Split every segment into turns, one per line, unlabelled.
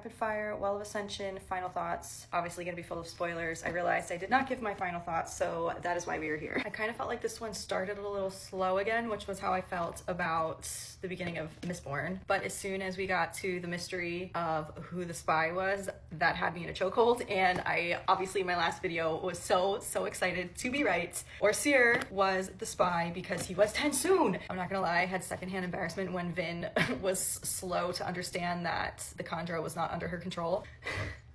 Rapid fire, Well of Ascension, final thoughts. Obviously gonna be full of spoilers. I realized I did not give my final thoughts, so that is why we are here. I kind of felt like this one started a little slow again, which was how I felt about the beginning of Mistborn. But as soon as we got to the mystery of who the spy was, that had me in a chokehold. And I, obviously in my last video, was so excited to be right. Orsier was the spy because he was 10 soon. I'm not gonna lie, I had secondhand embarrassment when Vin was slow to understand that the Chondra was not under her control.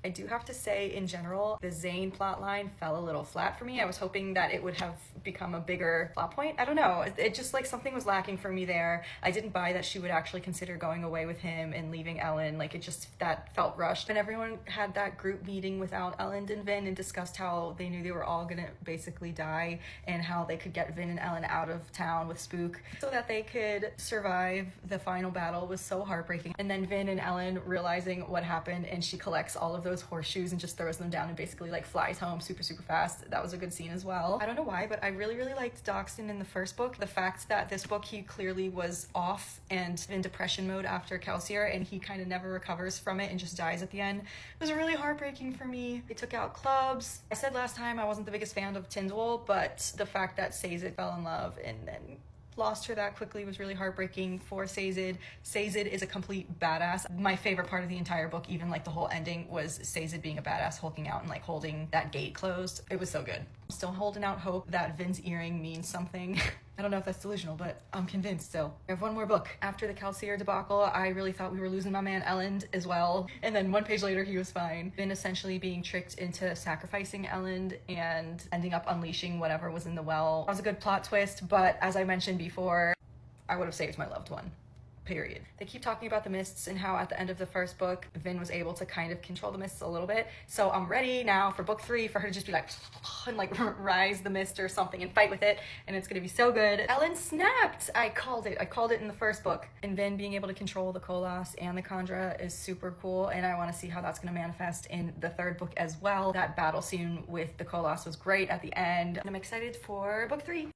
I do have to say, in general, the Zane plotline fell a little flat for me. I was hoping that it would have become a bigger plot point. I don't know. It just like something was lacking for me there. I didn't buy that she would actually consider going away with him and leaving Ellen. Like it just, that felt rushed. And everyone had that group meeting without Ellen and Vin and discussed how they knew they were all gonna basically die and how they could get Vin and Ellen out of town with Spook so that they could survive the final battle was so heartbreaking. And then Vin and Ellen realizing what happened, and she collects all of those horseshoes and just throws them down and basically like flies home super fast. That was a good scene as well. I don't know why, but I really liked Doxton in the first book. The fact that this book he clearly was off and in depression mode after Calcier, and he kind of never recovers from it and just dies at the end was really heartbreaking for me. They took out clubs. I said last time I wasn't the biggest fan of Tyndall, but the fact that Sazed fell in love and then lost her that quickly was really heartbreaking for Sazed. Sazed is a complete badass. My favorite part of the entire book, even like the whole ending, was Sazed being a badass, hulking out and like holding that gate closed. It was so good. I'm still holding out hope that Vin's earring means something. I don't know if that's delusional, but I'm convinced still. I have one more book. After the Calcier debacle, I really thought we were losing my man Elend as well. And then one page later, he was fine. Vin essentially being tricked into sacrificing Elend and ending up unleashing whatever was in the well. That was a good plot twist, but as I mentioned before, I would have saved my loved one. Period. They keep talking about the mists and how at the end of the first book, Vin was able to kind of control the mists a little bit. So I'm ready now for book 3 for her to just be like, and like rise the mist or something and fight with it. And it's gonna be so good. Ellen snapped. I called it in the first book. And Vin being able to control the Koloss and the Chondra is super cool. And I wanna see how that's gonna manifest in the third book as well. That battle scene with the Koloss was great at the end. And I'm excited for book 3.